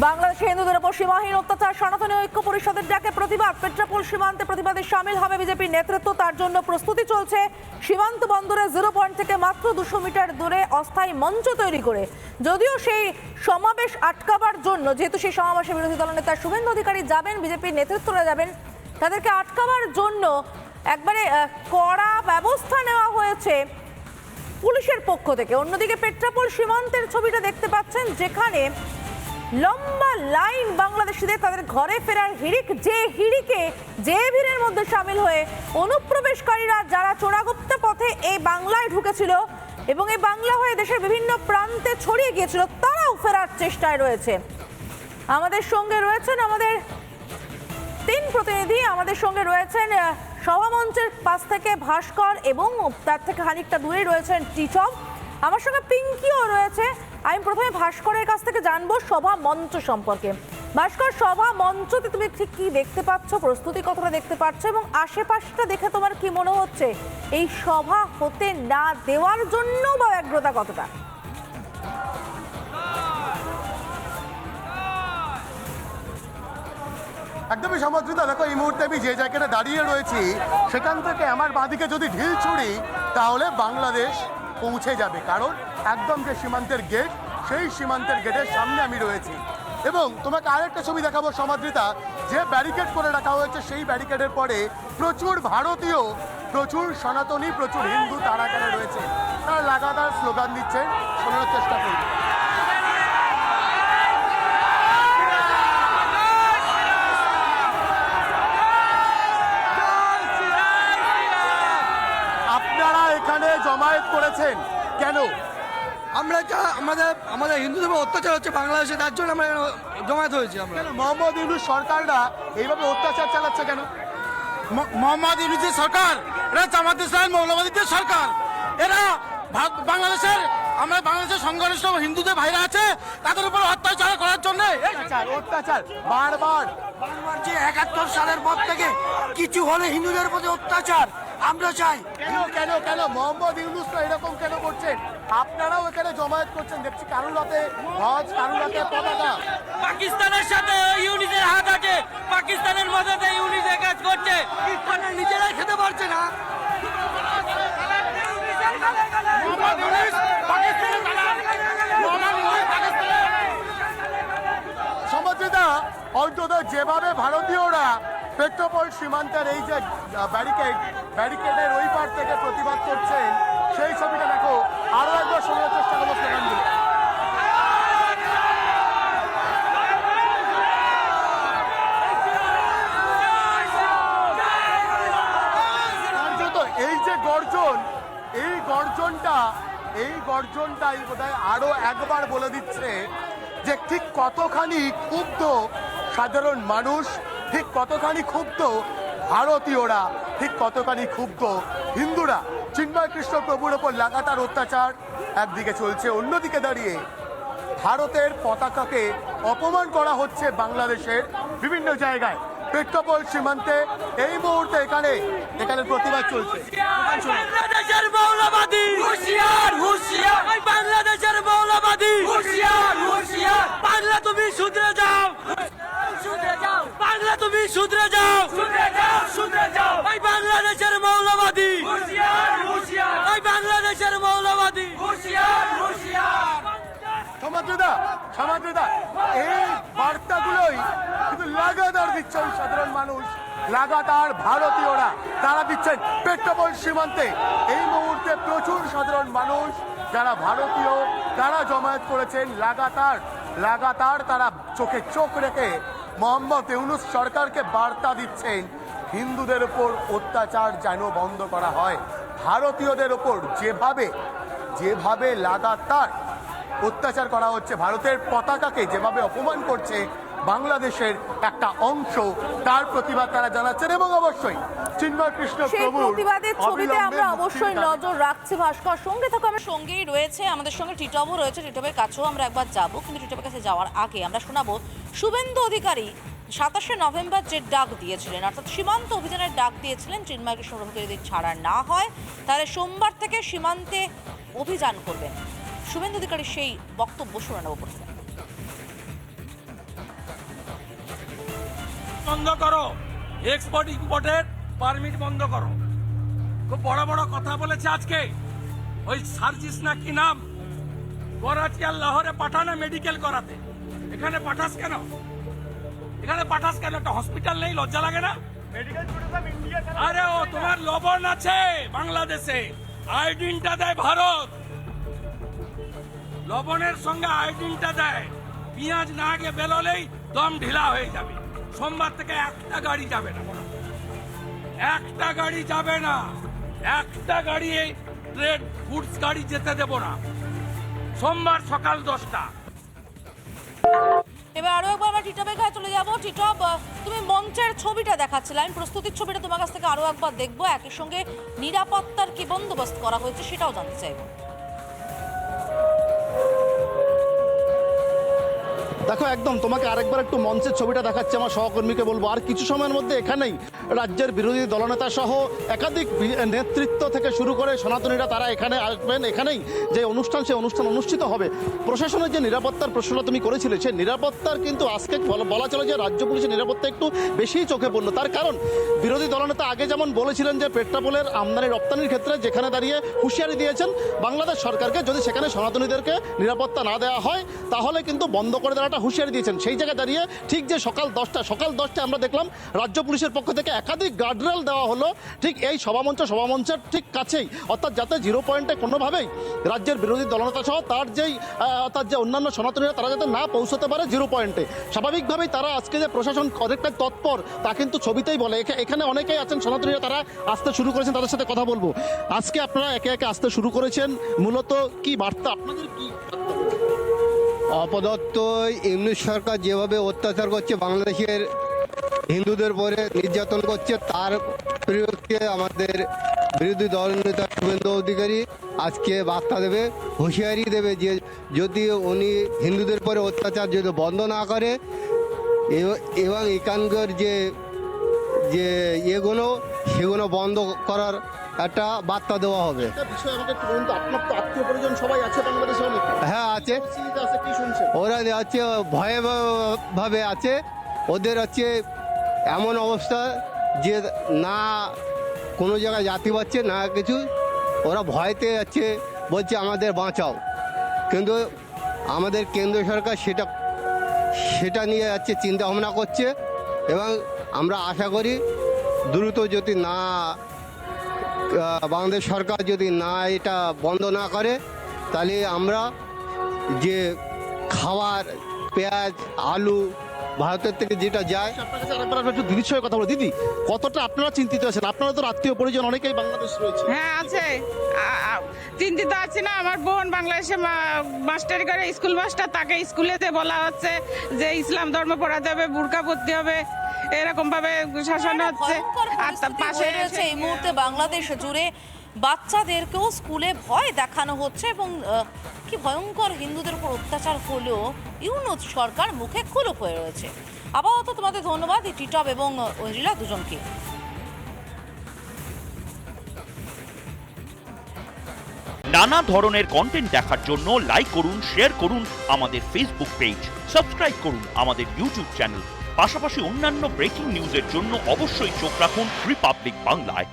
বাংলাদেশে হিন্দুদের উপর সীমাহীন অত্যাচার, সনাতনী ঐক্য পরিষদের ডাকে প্রতিবাদ। পেট্রাপোল সীমান্তে প্রতিবাদে সামিল হবে বিজেপির নেতৃত্ব, তার জন্য প্রস্তুতি চলছে। সীমান্ত বন্দরে 0 পয়েন্ট থেকে মাত্র 200 মিটার দূরে অস্থায়ী মঞ্চ তৈরি করে, যদিও সেই সমাবেশ আটকাবার জন্য, যেহেতু সেই সমাবেশে বিরোধী দলনেতা শুভেন্দু অধিকারী যাবেন, বিজেপির নেতৃত্বরা যাবেন, তাদেরকে আটকাবার জন্য একবারে কড়া ব্যবস্থা নেওয়া হয়েছে পুলিশের পক্ষ থেকে। অন্যদিকে পেট্রাপোল সীমান্তের ছবিটা দেখতে পাচ্ছেন, যেখানে লম্বা লাইন বাংলাদেশিদের তাদের ঘরে ফেরার হিড়িক, যে ভিড়ের মধ্যে সামিল হয়ে অনুপ্রবেশকারীরা যারা চোরাগুপ্তা পথে এই বাংলায় ঢুকেছিল এবং এই বাংলা হয়ে দেশের বিভিন্ন প্রান্তে ছড়িয়ে গিয়েছিল, তারাও ফেরার চেষ্টায় রয়েছে। আমাদের সঙ্গে রয়েছেন আমাদের 3 প্রতিনিধি। আমাদের সঙ্গে রয়েছেন সভামঞ্চের পাশ থেকে ভাস্কর এবং তার থেকে খানিকটা দূরে রয়েছেন টিটব। আমার সঙ্গে পিঙ্কিও রয়েছে। আমি প্রথমে ভাস্করের কাছ থেকে জানবো সভা মঞ্চ সম্পর্কে। ভাস্কর, সভা মঞ্চতে তুমি ঠিক কি দেখতে পাচ্ছ, প্রস্তুতি কতটা দেখতে পাচ্ছ এবং আশেপাশটা দেখে তোমার কি মনে হচ্ছে এই সভা হতে না দেওয়ার জন্য বা ব্যগ্রতা কতটা? একদমই সমাদৃতা। দেখো, এই মুহূর্তে আমি যে জায়গাটা দাঁড়িয়ে রয়েছি সেখান থেকে আমার বাঁদিকে যদি ঢিল ছুড়ি তাহলে বাংলাদেশ পৌঁছে যাবে, কারণ একদম যে সীমান্তের গেট, সেই সীমান্তের গেটের সামনে আমি রয়েছি। এবং তোমাকে আরেকটা ছবি দেখাবো সমাদৃতা, যে ব্যারিকেড করে রাখা হয়েছে সেই ব্যারিকেডের পরে প্রচুর ভারতীয়, প্রচুর সনাতনী, প্রচুর হিন্দু তারা এখানে রয়েছে। তারা লাগাতার স্লোগান দিচ্ছেন, শোনার চেষ্টা করবে। এখানে জমায়েত করেছেন কেন? আমরা আমাদের হিন্দুদের উপর অত্যাচার হচ্ছে বাংলাদেশে, তার জন্য আমরা জমায়েত হয়েছি। আমরা মোহাম্মদ ইউনূস সরকাররা এইভাবে অত্যাচার চালাচ্ছে কেন? মোহাম্মদ ইউনূসের সরকার, এরা জামাত ইসলাম মৌলবাদীদের সরকার। এরা বাংলাদেশের সংখ্যাগরিষ্ঠ হিন্দুদের ভাইরা আছে, তাদের উপর অত্যাচার করার জন্য অত্যাচার বারবার যে 71 সালের পর থেকে কিছু হলে হিন্দুদের প্রতি অত্যাচার আমরা চাই। কেন কেন মোহাম্মদ ইউনূস এরকম কেন করছেন? আপনারাও এখানে জমায়েত করছেন, দেখছি কারুর হাতে ধ্বজ, কারুর হাতে পতাকা। পাকিস্তানের সাথে ইউনিসের হাত আছে, পাকিস্তানের মদতে ইউনিসের কাজ করছে, নিজেরাই খেতে পারছে না। সমাজেদা অন্তত যেভাবে ভারতীয়রা পেট্রাপোল সীমান্তের এই যে ব্যারিকেডের ওই পার থেকে প্রতিবাদ করছেন, সেই ছবিটা দেখো। আরো একবার শোনার চেষ্টা করবো স্লোগানগুলো। এই যে গর্জন, এই গর্জনটাই বোধহয় আরো একবার বলে দিচ্ছে যে ঠিক কতখানি ক্ষুব্ধ সাধারণ মানুষ, ঠিক কতখানি ক্ষুব্ধ ভারতীয়রা, ঠিক কতখানি ক্ষুব্ধ হিন্দুরা। চিন্ময় কৃষ্ণ প্রভুর ওপর লাগাতার অত্যাচার একদিকে চলছে, অন্যদিকে দাঁড়িয়ে ভারতের পতাকাকে অপমান করা হচ্ছে বাংলাদেশের বিভিন্ন জায়গায়। পেট্রাপোল সীমান্তে এই মুহূর্তে এখানে প্রতিবাদ চলছে। বাংলাদেশের মৌলবাদী হুঁশিয়ার, হুঁশিয়ার, বাংলাদেশের মৌলবাদী হুঁশিয়ার, হুঁশিয়ার, বাংলা তুমি শুধরে যাও, শুধরে যাও, বাংলা তুমি শুধরে যাও, শুধরে যাও, শুধরে যাও, এই বাংলাদেশের মৌলবাদী হুঁশিয়ার, হুঁশিয়ার, এই বাংলাদেশের মৌলবাদী হুঁশিয়ার, হুঁশিয়ার। সমাজেদা এই বার্তাগুলোই কিন্তু লাগাতার দিচ্ছেন সাধারণ মানুষ, লাগাতার ভারতীয়রা তারা দিচ্ছেন পেট্রাপোল সীমান্তে। এই মুহূর্তে প্রচুর সাধারণ মানুষ যারা ভারতীয়, তারা জমায়েত করেছেন। লাগাতার তারা চোখে চোখ রেখে মোহাম্মদ ইউনূস সরকারকে বার্তা দিচ্ছেন, হিন্দুদের উপর অত্যাচার যেন বন্ধ করা হয়। ভারতীয়দের ওপর যেভাবে লাগাতার অত্যাচার করা হচ্ছে, ভারতের পতাকাকে যেভাবে অপমান করছে বাংলাদেশের একটা অংশ, তার প্রতিবাদ তারা জানাচ্ছেন। এবং অবশ্যই চিন্ময় কৃষ্ণ প্রভুর প্রতিবাদের ছবিতে আমরা অবশ্যই নজর রাখছি। ভাস্কর, সঙ্গে থাকো। আমার সঙ্গেই রয়েছে, আমাদের সঙ্গে টিটবও রয়েছে। টিটবের কাছেও আমরা একবার যাবো, কিন্তু টিটবের কাছে যাওয়ার আগে আমরা শোনাবো শুভেন্দু অধিকারী 27শে নভেম্বর যে ডাক দিয়েছিলেন, অর্থাৎ সীমান্ত অভিযানের ডাক দিয়েছিলেন, চিন্ময় কৃষ্ণ প্রভুকে যদি ছাড়া না হয় তাহলে সোমবার থেকে সীমান্তে অভিযান করবেন। শুভেন্দু অধিকারী সেই বক্তব্য শুনে নেব। বন্ধ করো, এক্সপোর্ট ইম্পোর্টের পারমিট বন্ধ করো। খুব বড় বড় কথা বলেছে আজকে। ওই সার্জিস না কি নাম, করাচি আর লাহোরে পাঠানো মেডিকেল করাতে, এখানে পাঠাস কেন? এখানে পাঠাস কেন? একটা হসপিটাল নেই? লজ্জা লাগে না? আরে ও তোমার লবণ আছে বাংলাদেশে, আয়োডিনটা দেয় ভারত, লবণের সঙ্গে আয়োডিনটা দেয়। পেঁয়াজ না আগে বেরোলেই দম ঢিলা হয়ে যাবে। সোমবার থেকে একটা গাড়ি যাবে না, একটা গাড়ি যাবে না, একটা গাড়ি এই ট্রেড গুডস গাড়ি যেতে দেব না। সোমবার সকাল 10টা। এবার আরো একবার আমরা টিটপের কাছে চলে যাবো। টিটপ, তুমি মঞ্চের ছবিটা দেখাচ্ছিলে, আমি প্রস্তুতির ছবিটা তোমার কাছ থেকে আরো একবার দেখবো। একই সঙ্গে নিরাপত্তার কি বন্দোবস্ত করা হয়েছে সেটাও জানতে চাইবো। দেখো, একদম তোমাকে আরেকবার একটু মঞ্চের ছবিটা দেখাচ্ছে, আমার সহকর্মীকে বলবো আর কিছু সময়ের মধ্যে এখানেই রাজ্যের বিরোধী দলনেতা সহ একাধিক নেতৃত্ব থেকে শুরু করে সনাতনীরা তারা এখানে আসবেন। এখানেই যে অনুষ্ঠান, সেই অনুষ্ঠান অনুষ্ঠিত হবে। প্রশাসনের যে নিরাপত্তার প্রশ্নটা তুমি করেছিলে, সেই নিরাপত্তার কিন্তু আজকে বলা চলে যে রাজ্য পুলিশের নিরাপত্তা একটু বেশিই চোখে পড়লো। তার কারণ বিরোধী দলনেতা আগে যেমন বলেছিলেন যে পেট্রাপোলের আমদানি রপ্তানির ক্ষেত্রে যেখানে দাঁড়িয়ে হুঁশিয়ারি দিয়েছেন বাংলাদেশ সরকারকে, যদি সেখানে সনাতনীদেরকে নিরাপত্তা না দেওয়া হয় তাহলে কিন্তু বন্ধ করে দেওয়াটা হুঁশিয়ারি দিয়েছেন। সেই জায়গায় দাঁড়িয়ে ঠিক যে সকাল 10টায় আমরা দেখলাম রাজ্য পুলিশের পক্ষ থেকে একাধিক গার্ডরেল দেওয়া হলো ঠিক এই সভামঞ্চের ঠিক কাছেই, অর্থাৎ যাতে 0 পয়েন্টে কোনোভাবেই রাজ্যের বিরোধী দলনেতা সহ তার যে অন্যান্য সনাতনীরা তারা যাতে না পৌঁছতে পারে 0 পয়েন্টে। স্বাভাবিকভাবেই তারা আজকে যে প্রশাসন অনেকটাই তৎপর তা কিন্তু ছবিতেই বলে। এখানে অনেকেই আছেন সনাতনীরা, তারা আসতে শুরু করেছেন, তাদের সাথে কথা বলবো। আজকে আপনারা একে একে আসতে শুরু করেছেন, মূলত কি বার্তা আপনাদের? কি আপাতত ইউনিট সরকার যেভাবে অত্যাচার করছে বাংলাদেশের হিন্দুদের উপরে নির্যাতন করছে, তার বিরুদ্ধে আমাদের বিরোধী দলনেতা শুভেন্দু অধিকারী আজকে বার্তা দেবে, হুঁশিয়ারি দেবে যে যদি উনি হিন্দুদের উপরে অত্যাচার যদি বন্ধ না করে এবং এখানকার যে সেগুলো বন্ধ করার একটা বার্তা দেওয়া হবে। একটা বিষয় আমাকে একটু বলুন তো, আপনার তো আত্মীয় পরিজন সবাই আছে বাংলাদেশে অনেক? হ্যাঁ আছে, কি শুনছেন? ওরা হচ্ছে ভয়ে ভাবে আছে। ওদের হচ্ছে এমন অবস্থা যে না কোনো জায়গায় যাতে পারছে না কিছু, ওরা ভয়তে যাচ্ছে, বলছে আমাদের বাঁচাও। কিন্তু আমাদের কেন্দ্র সরকার সেটা নিয়ে যাচ্ছে, চিন্তা ভাবনা করছে এবং আমরা আশা করি দ্রুত যদি না বাংলাদেশ সরকার যদি না এটা বন্ধ না করে তাহলে আমরা যে খাবার পেঁয়াজ আলু ভারতের থেকে যেটা যায়। আপনার কাছে আরেকবার একটু দিদির সঙ্গে কথা বলো। দিদি, কতটা আপনারা চিন্তিত আছেন? আপনারা তো আত্মীয় পরিজন অনেকেই বাংলাদেশ রয়েছে। হ্যাঁ আছে, চিন্তিত আছি না। আমার বোন বাংলাদেশে মাস্টারি করে, স্কুল মাস্টার, তাকে স্কুলেতে বলা হচ্ছে যে ইসলাম ধর্ম পড়াতে হবে, বুরকা পরতে হবে, এরকম ভাবে শাসন হচ্ছে। আর তার পাশে রয়েছে এই মুহূর্তে বাংলাদেশ জুড়ে বাচ্চাদেরকেও স্কুলে ভয় দেখানো হচ্ছে এবং কি ভয়ঙ্কর হিন্দুদের উপর অত্যাচার হলেও ইউনুস সরকার মুখে কুলুপ হয়ে রয়েছে। আপাতত তোমাদের ধন্যবাদ এই টিটপ এবং ঐরিলা দুজনকে। নানা ধরনের কন্টেন্ট দেখার জন্য লাইক করুন, শেয়ার করুন আমাদের ফেসবুক পেজ, সাবস্ক্রাইব করুন আমাদের ইউটিউব চ্যানেল। পাশাপাশি অন্যান্য ব্রেকিং নিউজের জন্য অবশ্যই চোখ রাখুন রিপাবলিক বাংলায়।